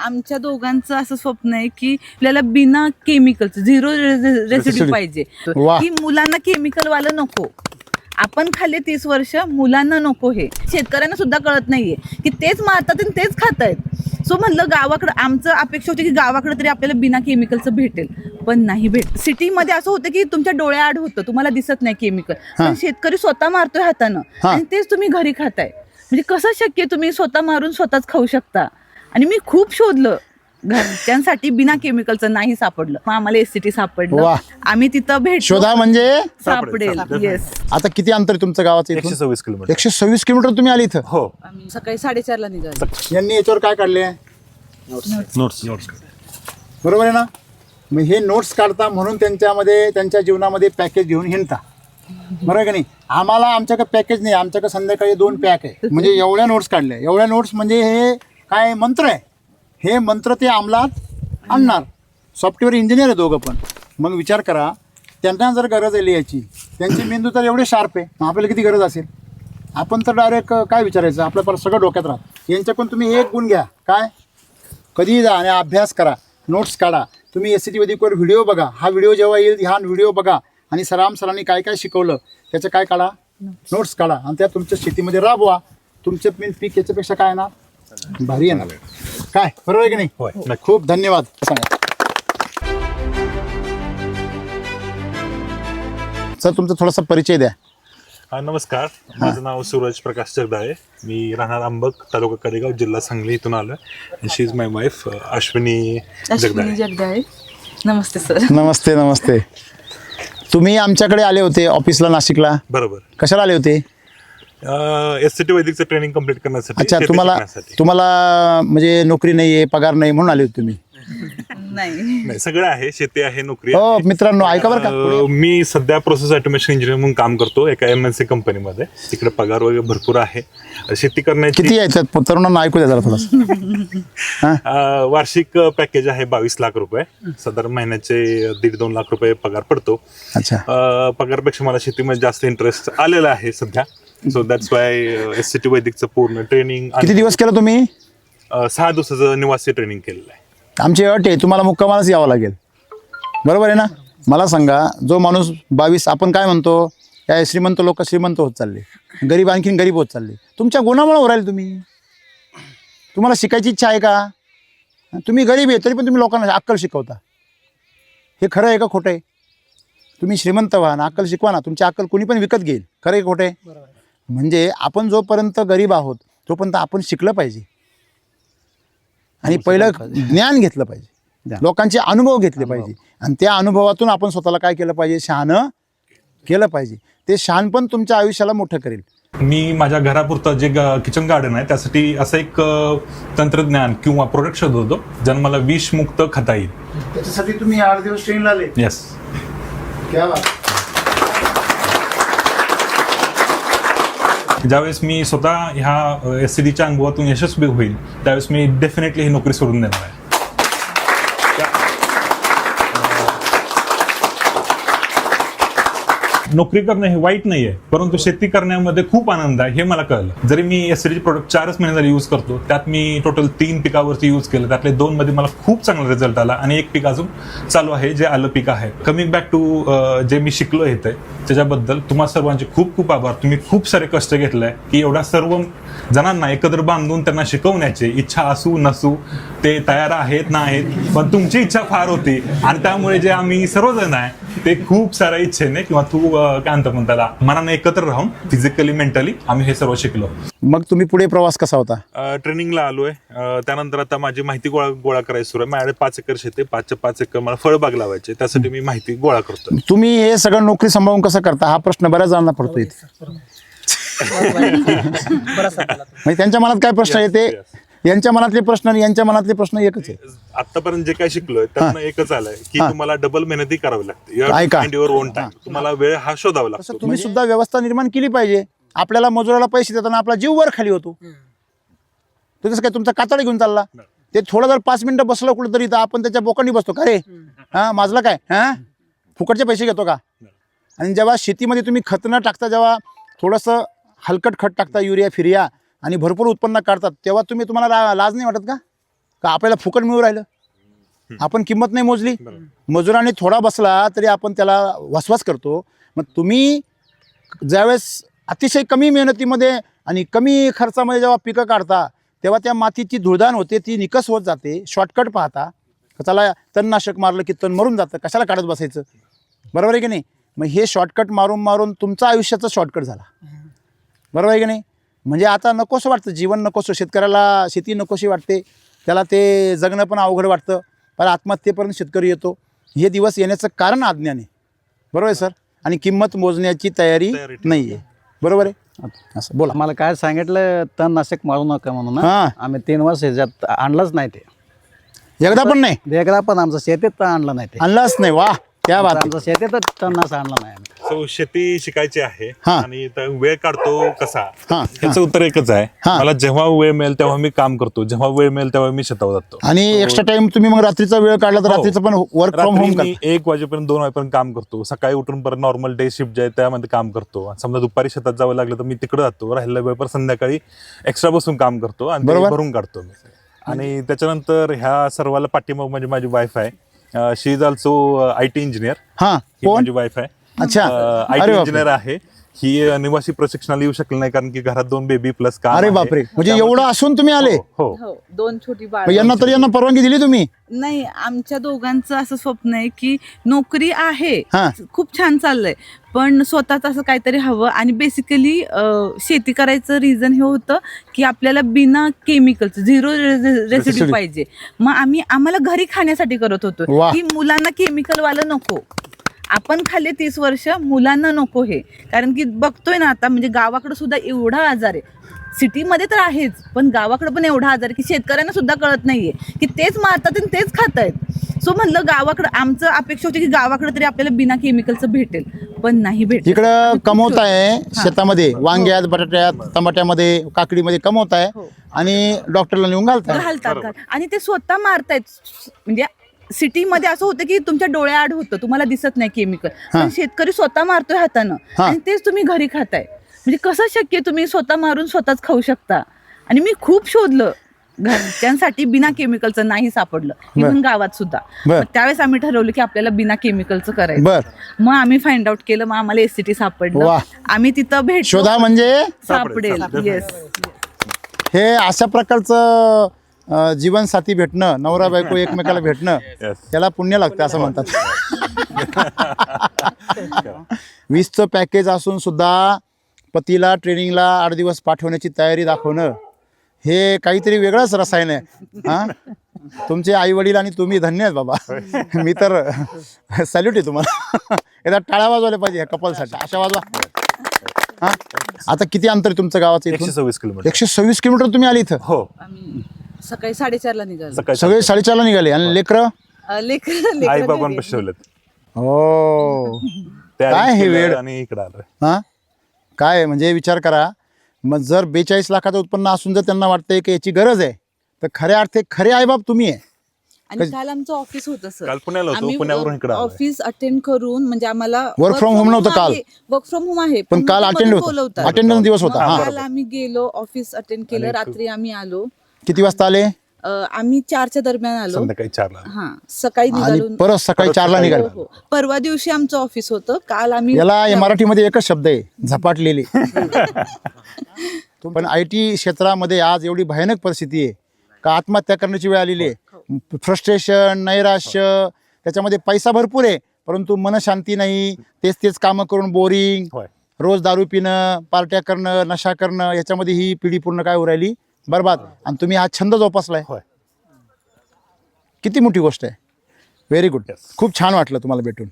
आमच्या दोघांचं असं स्वप्न आहे की आपल्याला बिना केमिकलचं 0 रेसिड्यू पाहिजे, वाह. की मुलांना केमिकल वालं नको. आपण खाल्ले 30 वर्ष, मुलांना नको. हे शेतकऱ्यांना सुद्धा कळत नाहीये की तेच मारतात आणि तेच खात आहेत. सो म्हणलं गावाकडं आमचं अपेक्षा होती की गावाकडे तरी आपल्याला बिना केमिकलचं भेटेल, पण नाही भेट. सिटीमध्ये असं होतं की तुमच्या डोळ्याआड होतं, तुम्हाला दिसत नाही केमिकल, पण शेतकरी स्वतः मारतोय हातानं आणि तेच तुम्ही घरी खाताय. म्हणजे कसं शक्य तुम्ही स्वतः मारून स्वतःच खाऊ शकता? आणि मी खूप शोधलं घरच्यांसाठी बिना केमिकलचं, नाही सापडलं. मग आम्हाला SCT सापडलं. वाह. आम्ही तिथं भेट शोधा म्हणजे सापडेल. येस. आता किती अंतर आहे तुमचं गावाचं इथून? 126 किलोमीटर. 126 किलोमीटर तुम्ही आले इथं. हो. आम्ही सकाळी 4:30ला निघालो. यांनी याच्यावर काय काढले? नोट्स. बरोबर आहे ना? मग हे नोट्स काढता म्हणून त्यांच्यामध्ये त्यांच्या जीवनामध्ये पॅकेज घेऊन हिंडता, बरोबर आहे का नाही? आम्हाला आमच्याकडे पॅकेज नाही, आमच्याकडे संध्याकाळी 2 पॅक आहे. म्हणजे एवढ्या नोट्स काढल्या, एवढ्या नोट्स म्हणजे हे काय मंत्र आहे. हे मंत्र ते अंमलात आणणार. सॉफ्टवेअर इंजिनियर आहे दोघं पण. मग विचार करा, त्यांना जर गरज आहे लिहायची, त्यांची मेंदू तर एवढे शार्प आहे, मग आपल्याला किती गरज असेल? आपण तर डायरेक्ट काय विचारायचं, आपलं पर सगळं डोक्यात राहत. यांच्याकडून तुम्ही एक गुण घ्या, काय? कधीही जा आणि अभ्यास करा, नोट्स काढा. तुम्ही SCT वैदिकवर व्हिडिओ बघा. हा व्हिडिओ जेव्हा येईल, हा व्हिडिओ बघा आणि सरांनी काय काय शिकवलं त्याचं काय काढा, नोट्स काढा आणि त्या तुमच्या शेतीमध्ये राबवा. तुमचे पीक याच्यापेक्षा काय येणार, भारी येणार. काय बरोबर आहे की नाही? होय. खूप धन्यवाद. सांगा सर, तुमचा थोडासा परिचय द्या. नमस्कार, माझं नाव सूरज प्रकाश जगदाळे. मी राहणार अंबक, तालुका कडेगाव, जिल्हा सांगली इथून आलो. She is my wife Ashwini Jagdale. नमस्ते सर. नमस्ते नमस्ते. तुम्ही आमच्याकडे आले होते ऑफिसला नाशिकला, बरोबर. कशाला आले होते? SCT वैदिकचं ट्रेनिंग कम्प्लीट करण्यासाठी. अच्छा, शेती तुम्हाला शिकण्यासाठी. तुम्हाला म्हणजे नोकरी नाही आहे, पगार नाही म्हणून आले होते तुम्ही? नाही, सगळं आहे, शेती आहे, नोकरी हो आहे. मित्रांनो, ऐका बरं का. मी सध्या प्रोसेस ऑटोमेशन इंजिनियर म्हणून काम करतो एका MNC कंपनीमध्ये. तिकडे पगार वगैरे भरपूर आहे. शेती करण्याची किती आहे त्यात? तरुणांना ऐकू द्या जरा थोडंसं. वार्षिक पॅकेज आहे 22 लाख रुपये. साधारण महिन्याचे 1.5-2 लाख रुपये पगार पडतो. अच्छा. पगारपेक्षा मला शेतीमध्ये जास्त इंटरेस्ट आलेला आहे सध्या. सो दॅट्स वाय SCT वैदिकचं पूर्ण ट्रेनिंग. किती दिवस केलं तुम्ही? 6 दिवसाचं निवासी ट्रेनिंग केलेलं आहे. आमची अट आहे, तुम्हाला मुक्कामालाच यावं लागेल, बरोबर आहे ना? मला सांगा, जो माणूस 22, आपण काय म्हणतो, या श्रीमंत लोक श्रीमंत होत चालले, गरीब आणखीन गरीब होत चालले. तुमच्या गुणामुळे हो राहिले तुम्ही. तुम्हाला शिकायची इच्छा आहे का? तुम्ही गरीब आहे तरी पण तुम्ही लोकांना अक्कल शिकवता. हे खरं आहे का खोटं आहे? तुम्ही श्रीमंत व्हा ना, अक्कल शिकवा ना. तुमची अक्कल कोणी पण विकत घेईल. खरं आहे का खोटं आहे? म्हणजे आपण जोपर्यंत गरीब आहोत तोपर्यंत आपण शिकलं पाहिजे आणि पहिलं ज्ञान घेतलं पाहिजे, लोकांचे अनुभव घेतले पाहिजे आणि त्या अनुभवातून आपण स्वतःला काय केलं पाहिजे, शहाणं केलं पाहिजे. ते शहाणपण तुमच्या आयुष्याला मोठं करेल. मी माझ्या घरापुरतं जे किचन गार्डन आहे त्यासाठी असं एक तंत्रज्ञान किंवा प्रोडक्ट शोधत होतो ज्यानं मला विषमुक्त खाता येईल. त्याच्यासाठी तुम्ही 8 दिवस ट्रेनिंगला आले? येस. ज्यावेळेस मी स्वतः ह्या SCTच्या अनुभवातून यशस्वी होईल त्यावेळेस मी डेफिनेटली ही नोकरी सोडून देणार आहे. नोकरी करणं हे वाईट नाहीये, परंतु शेती करण्यामध्ये खूप आनंद आहे हे मला कळलं. जरी मी SCTचे प्रोडक्ट 4च महिने झाले यूज करतो, त्यात मी टोटल 3 पिकावरती यूज केलं. त्यातले 2 मध्ये मला खूप चांगला रिझल्ट आला आणि 1 पीक अजून चालू आहे जे आलं पीक आहे. कमिंग बॅक टू जे मी शिकलो इथे त्याच्याबद्दल तुम्हा सर्वांचे खूप खूप आभार. तुम्ही खूप सारे कष्ट घेतलंय की एवढ्या सर्व जणांना एकत्र बांधून त्यांना शिकवण्याची इच्छा असू नसू ते तयार आहेत ना आहेत, पण तुमची इच्छा फार होती आणि त्यामुळे जे आम्ही सर्वजण आहे ते खूप साऱ्या इच्छेने किंवा काय म्हणतो त्याला मनाने एकत्र राहून फिजिकली मेंटली आम्ही हे सर्व शिकलो. मग तुम्ही पुढे प्रवास कसा होता? ट्रेनिंगला आलोय. त्यानंतर आता माझी माहिती गोळा करायची सुरू आहे. माझ्याकडे 5 एकर शेती, 5च्या 5 एकर मला फळबाग लावायचे, त्यासाठी मी माहिती गोळा करतो. तुम्ही हे सगळं नोकरी सांभाळून कसं करता हा प्रश्न बऱ्याच जणांना पडतो इथे. म्हणजे त्यांच्या मनात काय प्रश्न येते, यांच्या मनातले प्रश्न आणि यांच्या मनातले प्रश्न एकच आहे. आतापर्यंत जे काय शिकलोय त्यातनं एकच आलंय की तुम्हाला डबल मेहनती करावी लागते. ऐका. तुम्हाला वेळ हा शोधावा लागतो. तुम्ही सुद्धा व्यवस्था निर्माण केली पाहिजे. आपल्याला मजुराला पैसे देताना आपला जीव वर खाली होतो. तसं काय तुमचा कातड घेऊन चालला, ते थोडं जर 5 मिनिटं बसलं कुठं तरी तर आपण त्याच्या बोकांनी बसतो का रे, हा माझला काय, हा फुकटचे पैसे घेतो का? आणि जेव्हा शेतीमध्ये तुम्ही खत न टाकता, जेव्हा थोडंसं हलकट खत टाकता, युरिया फिरिया आणि भरपूर उत्पन्न काढतात, तेव्हा तुम्हाला लाज नाही वाटत का? का आपल्याला फुकट मिळू राहिलं? आपण किंमत नाही मोजली. मजुराने थोडा बसला तरी आपण त्याला वसवास करतो. मग तुम्ही ज्यावेळेस अतिशय कमी मेहनतीमध्ये आणि कमी खर्चामध्ये जेव्हा पिकं काढता तेव्हा त्या मातीची धुळदाण होते, ती निकस होत जाते. शॉर्टकट पाहता, त्याला तणनाशक मारलं की तण मरून जातं, कशाला काढत बसायचं? बरोबर आहे की नाही? मग हे शॉर्टकट मारून मारून तुमचा आयुष्याचा शॉर्टकट झाला. बरोबर आहे की नाही? म्हणजे आता नकोसं वाटतं, जीवन नकोसं, शेतकऱ्याला शेती नकोशी वाटते, त्याला ते जगणं पण अवघड वाटतं, पण आत्महत्येपर्यंत शेतकरी येतो. हे दिवस येण्याचं कारण अज्ञान आहे. बरोबर आहे सर? आणि किंमत मोजण्याची तयारी नाही आहे. बरोबर आहे? असं बोला. आम्हाला काय सांगितलं, तणनाशक मारू नका म्हणून. हां. आम्ही 3 वर्ष ह्याच्यात आणलंच नाही ते. एकदा पण नाही एकदा पण आमचं शेतीत आणलं नाही ते. आणलंच नाही. वा, त्या बात आहे. आमचं शेतीतच तणनाशक आणलं नाही आम्ही. सो शेती शिकायची आहे हा. आणि तर वेळ काढतो कसा, हा. याचं उत्तर एकच आहे. हा. मला जेव्हा वेळ मिळेल तेव्हा मी काम करतो, जेव्हा वेळ मिळेल तेव्हा मी शेतावर जातो. आणि एक्स्ट्रा टाइम तुम्ही मग रात्रीचा वेळ काढला तर हो. रात्रीचं पण वर्क फ्रॉम रात्री होम मी 1 वाजेपर्यंत 2 वाजेपर्यंत काम करतो. सकाळी उठून परत नॉर्मल डे शिफ्ट जे आहे त्यामध्ये काम करतो. समजा दुपारी शेतात जावं लागलं तर मी तिकडे जातो. राहिलेला वेळ पर संध्याकाळी एक्स्ट्रा बसून काम करतो आणि ते बरोबर. भरून काढतो मी. आणि त्याच्यानंतर ह्या सर्वाला पाठीमाग म्हणजे माझी वाईफ आहे. शी इज ऑल्सो IT इंजिनियर. हा. ही कोण? माझी वाईफ आहे. अच्छा. IT अरे बापरे. इंजिनियर आहे. ही निवासी प्रशिक्षणाला येऊ शकली नाही कारण की घरात 2 बेबी प्लस काम अरे आहे. बापरे, म्हणजे त्यामुळे- एवढं असून तुम्ही आले? हो. हो, 2 छोटी बाळ. मग यांना परवानगी दिली तुम्ही? नाही, आमच्या दोघांचं असं स्वप्न आहे की नोकरी आहे, हा. खूप छान चाललंय, पण स्वतःच असं काहीतरी हवं. आणि बेसिकली शेती करायचं रिझन हे होतं की आपल्याला बिना केमिकलचं 0 रेसिड्यू पाहिजे. मग आम्हाला घरी खाण्यासाठी करत होतो वाह. की मुलांना केमिकलवालं नको. आपण खाल्ले 30 वर्ष, मुलांना नको हे. कारण की बघतोय ना आता, म्हणजे गावाकडे सुद्धा एवढा आजार आहे. सिटीमध्ये तर आहेच, पण गावाकडे पण एवढा आजार आहे की शेतकऱ्यांना सुद्धा कळत नाहीये की तेच मारतात आणि तेच खात आहेत. सो म्हणलं गावाकडे आमचं अपेक्षा होती की गावाकडे तरी आपल्याला बिना केमिकलचं भेटेल, पण नाही भेटेल. इकडं कमवताय शेतामध्ये, वांग्यात, बटाट्यात, टमाट्यामध्ये, काकडीमध्ये कमवताय हो. आणि डॉक्टरला नेऊन घालतात. आणि ते स्वतः मारतायत. म्हणजे सिटीमध्ये असं होतं की तुमच्या डोळ्याआड होतं, तुम्हाला दिसत नाही केमिकल, पण शेतकरी स्वतः मारतोय हातानं आणि तेच तुम्ही घरी खाताय. म्हणजे कसं शक्य, तुम्ही स्वतः मारून स्वतःच खाऊ शकता? आणि मी खूप शोधलं घरच्यांसाठी, बिना केमिकलचं नाही सापडलं, इव्हन गावात सुद्धा. मग त्यावेळेस आम्ही ठरवलं की आपल्याला बिना केमिकलचं करायचं. बर. मग आम्ही फाइंड आउट केलं, मग आम्हाला SCT सापडलं. वाह. आम्ही तिथं भेट शोधा म्हणजे सापडेल. येस. हे अशा प्रकारचं जीवनसाथी भेटणं, नवरा बायको एकमेकाला भेटणं, Yes. त्याला पुण्य लागतं असं म्हणतात. 20चं पॅकेज असून सुद्धा पतीला ट्रेनिंगला 8 दिवस पाठवण्याची तयारी दाखवणं, हे काहीतरी वेगळंच रसायन आहे. हा, तुमचे आई वडील आणि तुम्ही धन्य आहेत बाबा. मी तर सॅल्यूट आहे तुम्हाला. एकदा टाळ्या वाजवल्या पाहिजे ह्या कपलसाठी. अशा वाजवा. हा. आता किती अंतर आहे तुमचं गावाचं इथून? 126 किलोमीटर. 126 किलोमीटर तुम्ही आली इथं? हो. आम्ही सकाळी 4:30ला निघालो. सकाळी सगळे 4:30ला निघाले आणि लेकरं? आई बाबांना ठेवलेत. हो. त्या काय हे इकडं वेळ? आणि इकडे आलोय. हा, काय म्हणजे विचार करा. मग जर 42 लाखाचं उत्पन्न असून जर त्यांना वाटतंय की याची गरज आहे, तर खऱ्या अर्थी खरे आईबाप तुम्ही आहे. आणि काल आमचं ऑफिस होतं सर. काल पुण्याला होतो, पुण्यावरून इकडे आलोय. ऑफिस अटेंड करून, म्हणजे आम्हाला Work from home नव्हतं काल. वर्क फ्रॉम होम आहे, पण काल अटेंड होतं, बोलवतात. अटेंडन्स दिवस होता. मग हा. काल आम्ही गेलो, ऑफिस अटेंड केलं, रात्री आम्ही आलो. किती वाजता आले? आम्ही 4च्या दरम्यान आलो. संध्याकाळी 4ला. हा, सकाळी आणि निघालो. परत सकाळी 4ला निघाले. हो. परवा दिवशी आमचं ऑफिस होतं. काल आम्ही याला मराठीमध्ये एकच शब्द आहे, झपाटलेली. पण IT क्षेत्रामध्ये आज एवढी भयानक परिस्थिती आहे का आत्महत्या करण्याची वेळ आलेली आहे. फ्रस्ट्रेशन, नैराश्य, त्याच्यामध्ये पैसा भरपूर आहे परंतु मनशांती नाही. तेच कामं करून बोरिंग, होय. रोज दारू पिणं, पार्ट्या करणं, नशा करणं, याच्यामध्ये ही पिढी पूर्ण काय होऊ राहिली, बरबाद. आणि तुम्ही हा छंद जोपासलाय, होय. किती मोठी गोष्ट आहे. Very good. Yes. खूप छान वाटलं तुम्हाला भेटून.